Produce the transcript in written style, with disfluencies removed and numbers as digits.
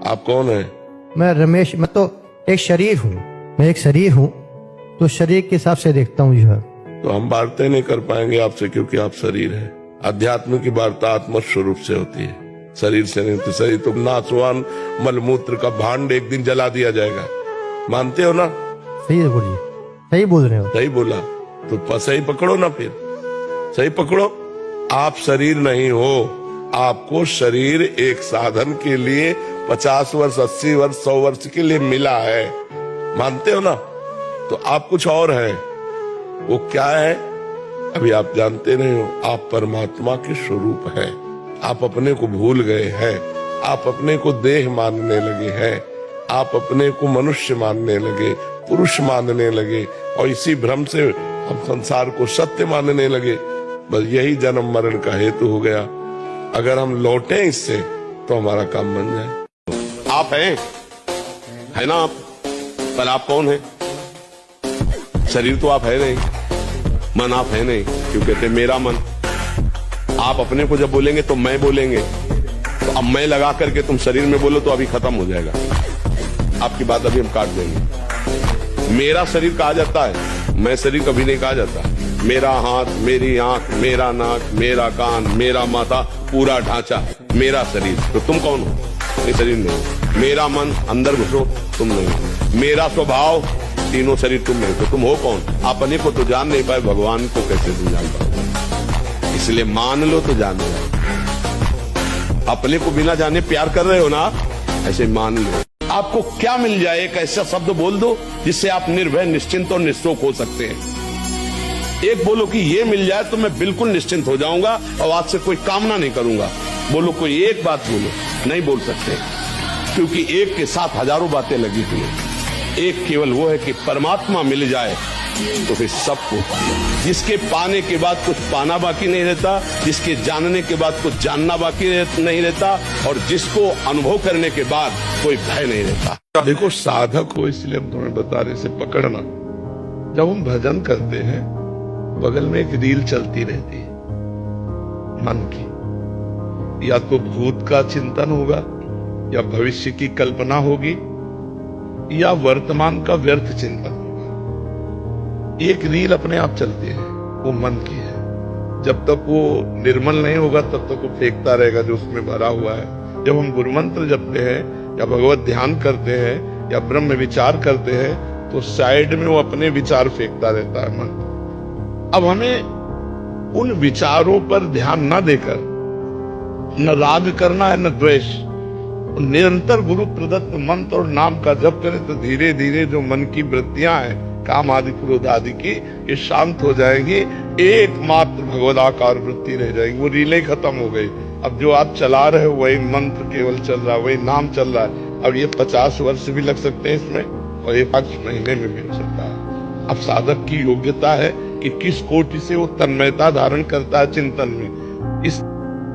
आप कौन है? मैं रमेश, मैं तो एक शरीर हूँ, मैं एक शरीर हूँ, तो शरीर के हिसाब से देखता हूँ जो है। तो हम वार्ता नहीं कर पाएंगे आपसे क्योंकि आप शरीर है। अध्यात्म की वार्ता आत्म स्वरूप से होती है, शरीर से नहीं। तो शरीर तो नासवान मलमूत्र का भांड एक दिन जला दिया जाएगा, मानते हो ना? सही है, बोलिए, सही बोल रहे हो। सही बोला तो सही पकड़ो ना, फिर सही पकड़ो। आप शरीर नहीं हो, आपको शरीर एक साधन के लिए 50 वर्ष 80 वर्ष 100 वर्ष के लिए मिला है, मानते हो ना? तो आप कुछ और है। वो क्या है अभी आप जानते नहीं हो। आप परमात्मा के स्वरूप है। आप अपने को भूल गए हैं, आप अपने को देह मानने लगे हैं, आप अपने को मनुष्य मानने लगे, पुरुष मानने लगे, और इसी भ्रम से हम संसार को सत्य मानने लगे। बस यही जन्म मरण का हेतु हो गया। अगर हम लौटें इससे तो हमारा काम बन जाए। आप हैं, है ना आप? पर आप कौन है? शरीर तो आप है नहीं, मन आप है नहीं। क्यों कहते मेरा मन? आप अपने को जब बोलेंगे तो मैं बोलेंगे, तो अब मैं लगा करके तुम शरीर में बोलो तो अभी खत्म हो जाएगा। आपकी बात अभी हम काट देंगे। मेरा शरीर कहा जाता है, मैं शरीर कभी नहीं कहा जाता। मेरा हाथ, मेरी आंख, मेरा नाक, मेरा कान, मेरा माथा, पूरा ढांचा मेरा शरीर। तो तुम कौन हो? ये शरीर नहीं। मेरा मन, अंदर घुसो, तुम नहीं। मेरा स्वभाव, तीनों शरीर तुम नहीं। तो तुम हो कौन? अपने को तो जान नहीं पाए, भगवान को कैसे तुम जान पाओ? इसलिए मान लो तो जान लो। अपने को बिना जाने प्यार कर रहे हो ना, ऐसे मान लो। आपको क्या मिल जाए? एक ऐसा शब्द बोल दो जिससे आप निर्भय, निश्चिंत और निःशोक हो सकते हैं। एक बोलो कि ये मिल जाए तो मैं बिल्कुल निश्चिंत हो जाऊंगा और आज से कोई कामना नहीं करूंगा। बोलो, कोई एक बात बोलो। नहीं बोल सकते, क्योंकि एक के साथ हजारों बातें लगी हुई हैं। एक केवल वो है कि परमात्मा मिल जाए तो फिर सबको, जिसके पाने के बाद कुछ पाना बाकी नहीं रहता, जिसके जानने के बाद कुछ जानना बाकी नहीं रहता, और जिसको अनुभव करने के बाद कोई भय नहीं रहता। देखो, साधक हो इसलिए हम तुम्हें बता रहे, से पकड़ना। जब हम भजन करते हैं, बगल में एक रील चलती रहती है मन की। या तो भूत का चिंतन होगा, या भविष्य की कल्पना होगी, या वर्तमान का व्यर्थ चिंतन होगा। एक रील अपने आप चलती है, वो मन की है। जब तक वो निर्मल नहीं होगा तब तक वो फेंकता रहेगा जो उसमें भरा हुआ है। जब हम गुरुमंत्र जपते हैं, या भगवत ध्यान करते हैं, या ब्रह्म विचार करते हैं, तो साइड में वो अपने विचार फेंकता रहता है मन। अब हमें उन विचारों पर ध्यान न देकर न राग करना है न द्वेष, निरंतर गुरु प्रदत्त मंत्र और नाम का जप करें तो धीरे धीरे जो मन की वृत्तियां हैं, काम आदि क्रोध आदि की, ये शांत हो जाएंगी। एकमात्र भगवदाकार वृत्ति रह जाएगी। वो रीलें खत्म हो गई। अब जो आप चला रहे हो वही मंत्र केवल चल रहा है, वही नाम चल रहा है। अब ये 50 वर्ष भी लग सकते हैं इसमें, और ये 5 महीने में भी हो सकता है। अब साधक की योग्यता है कि किस कोटि से वो तन्मयता धारण करता है चिंतन में।